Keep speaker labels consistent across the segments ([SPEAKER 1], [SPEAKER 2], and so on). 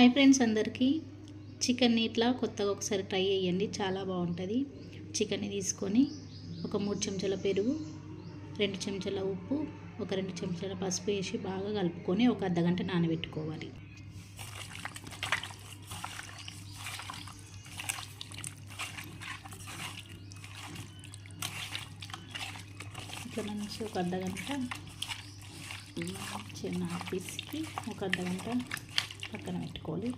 [SPEAKER 1] Hi friends, అందరికీ chicken ఇట్లా కొత్తగా ఒకసారి ట్రై చేయండి, చాలా బాగుంటుంది. చికెన్ని తీసుకొని ఒక 3 చెంచాల పెరుగు, 2 చెంచాల ఉప్పు, ఒక 2 చెంచాల పసుపు వేసి బాగా కలుపుకొని ఒక అర్ధగంట నానబెట్టుకోవాలి. ఇట్లా మంచి ఒక అర్ధగంట చిన్న పిసికి ఒక అర్ధగంట పక్కన పెట్టుకోవాలి.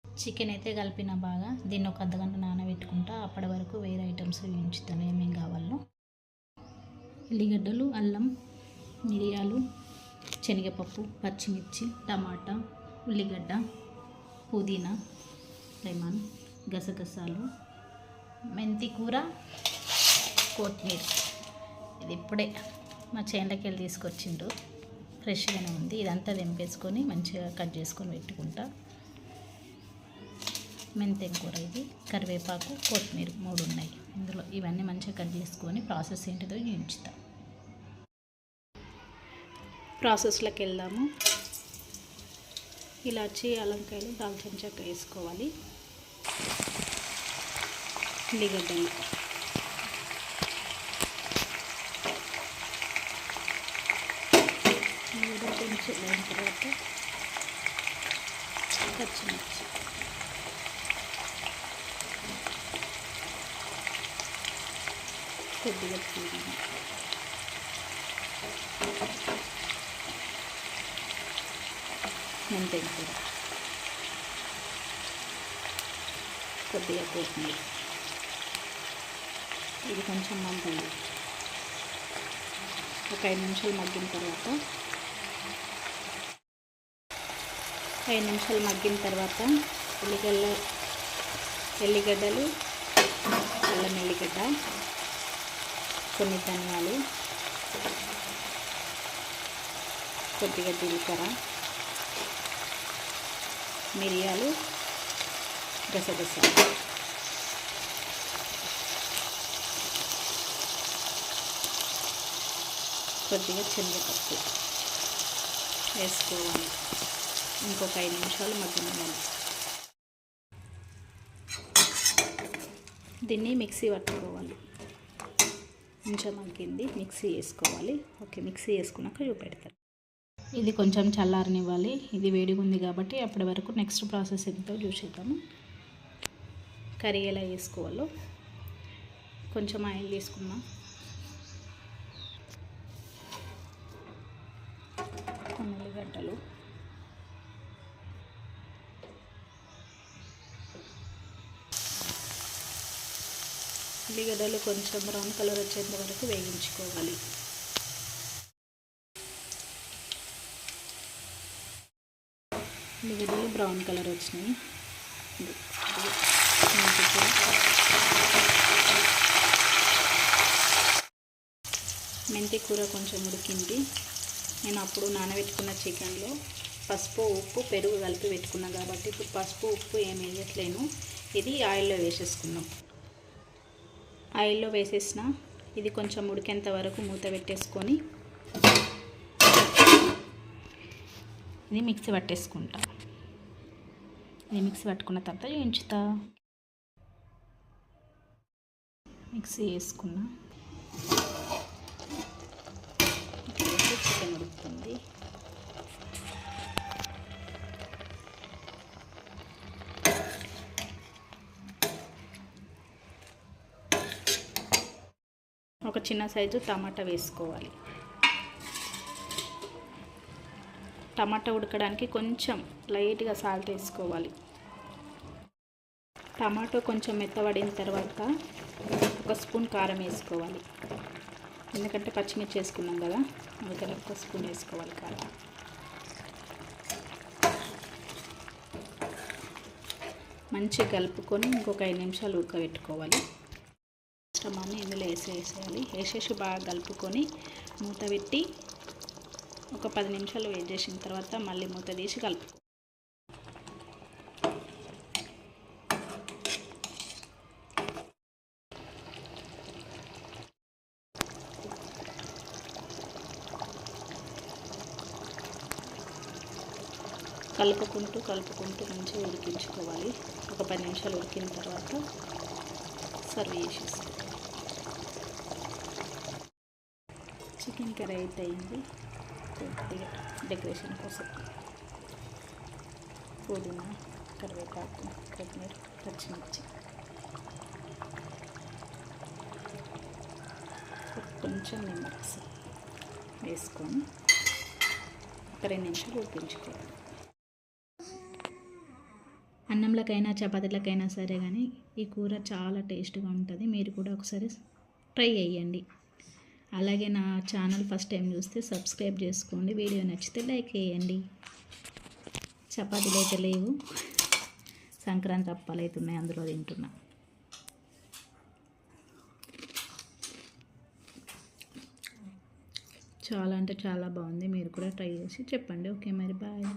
[SPEAKER 1] చికెన్ అయితే కలిపిన బాగా దీన్ని ఒక అర్ధగంట నానబెట్టుకుంటా. అప్పటి వరకు వేరే ఐటమ్స్ వేయించుతాను ఏమేమి కావాలో. ఉల్లిగడ్డలు, అల్లం, మిరియాలు, శనగపప్పు, పచ్చిమిర్చి, టమాటా, ఉల్లిగడ్డ, పుదీనా, లెమన్, గసగసాలు, మెంతి కూర, కొత్తిమీర. ఇది ఇప్పుడే మా చేనులోకి వెళ్ళి తీసుకొచ్చిండ్రు, ఫ్రెష్గానే ఉంది. ఇదంతా తెంపేసుకొని మంచిగా కట్ చేసుకొని పెట్టుకుంటా. మెంతెం కూర, ఇది కరివేపాకు, కొత్తిమీర 3 ఉన్నాయి ఇందులో. ఇవన్నీ మంచిగా కట్ చేసుకొని ప్రాసెస్ ఏంటిదో చూపించుతా. ప్రాసెస్లోకి వెళ్దాము. ఇలాచి, అలంకాయలు, దాల్చిన చెక్క వేసుకోవాలి. ఉల్లిగడ్డలు, కొంచెం అయిన తర్వాత పచ్చిమిర్చి, కొద్దిగా పుదీనా, మెంతెం కూర, కొద్దిగా కొత్తిమీర. ఇది కొంచెం మగ్గాలి. ఒక 5 నిమిషాలు మగ్గిన తర్వాత ఎల్లిగడ్డలు, అల్లం ఎల్లిగడ్డ, కొన్ని ధనియాలు, కొద్దిగా జీలకర్ర, మిరియాలు, గసగసాలు, కొద్దిగా శనగపప్పు వేసుకోవాలి. ఇంకొక 5 నిమిషాలు మగ్గనివ్వాలి. దీన్ని మిక్సీ పట్టుకోవాలి. కొంచెం మగ్గింది, మిక్సీ వేసుకోవాలి. ఓకే, మిక్సీ వేసుకున్నాక చూపెడతారు. ఇది కొంచెం చల్లారనివ్వాలి. ఇది వేడిగా ఉంది కాబట్టి అప్పటి వరకు నెక్స్ట్ ప్రాసెస్ ఎంతో చూసేద్దాము. కర్రీ ఎలా వేసుకోవాలో. కొంచెం ఆయిల్ తీసుకున్నాం, కొన్ని ఉల్లిగడ్డలు, కొంచెం బ్రౌన్ కలర్ వచ్చేంత వరకు వేయించుకోవాలి. ఉల్లిగడ్డలు బ్రౌన్ కలర్ వచ్చినాయి. మెంతి కూర కొంచెం ఉడికింది. నేను అప్పుడు నానబెట్టుకున్న చికెన్లో పసుపు, ఉప్పు, పెరుగు కలిపి పెట్టుకున్నాను కాబట్టి ఇప్పుడు పసుపు, ఉప్పు ఏమి వేయట్లేను. ఇది ఆయిల్లో వేసేసుకున్నాం. ఆయిల్లో వేసేసిన ఇది కొంచెం ఉడికేంత వరకు మూత పెట్టేసుకొని ఇది మిక్సీ పట్టేసుకుంటా. ఇది మిక్సీ పట్టుకున్న తర్వాత వేయించుతా. మిక్సీ వేసుకున్నా. చికెన్ ఉడుకుతుంది. ఒక చిన్న సైజు టమాటా వేసుకోవాలి. టమాటా ఉడకడానికి కొంచెం లైట్గా సాల్ట్ వేసుకోవాలి. టమాటో కొంచెం మెత్తబడిన తర్వాత 1 స్పూన్ కారం వేసుకోవాలి. ఎందుకంటే పచ్చిమిర్చి వేసుకున్నాం కదా, అందుకని 1 స్పూన్ వేసుకోవాలి కారం. మంచిగా కలుపుకొని ఇంకొక 5 నిమిషాలు ఉడకబెట్టుకోవాలి. టమాటాని ఇందులో వేసేయాలి. వేసేసి బాగా కలుపుకొని మూత పెట్టి ఒక 10 నిమిషాలు వెయిట్ చేసిన తర్వాత మళ్ళీ మూత తీసి కలుపు. కలుపుకుంటూ మంచిగా ఉడికించుకోవాలి. ఒక 10 నిమిషాలు ఉడికిన తర్వాత సర్వ్ చేసేసుకోవాలి. చికెన్ కర్రీ అయితే అయింది. కొద్దిగా డెకరేషన్ కోసం పుదీనా, కరివేపాకు, కొత్తిమీర, పచ్చిమిర్చి, కొంచెం నిమ్మరసం వేసుకొని ఒక 2 నిమిషాలు ఉడికించుకోవాలి. అన్నంలకైనా చపాతీలకైనా సరే కానీ ఈ కూర చాలా టేస్ట్గా ఉంటుంది. మీరు కూడా ఒకసారి ట్రై చేయండి. అలాగే నా ఛానల్ ఫస్ట్ టైం చూస్తే సబ్స్క్రైబ్ చేసుకోండి. వీడియో నచ్చితే లైక్ చేయండి. చపాతీలు అయితే లేవు, సంక్రాంతి అప్పాలు అయితే ఉన్నాయి, అందులో తింటున్నా. చాలా అంటే చాలా బాగుంది. మీరు కూడా ట్రై చేసి చెప్పండి. ఓకే మరి బాయ్.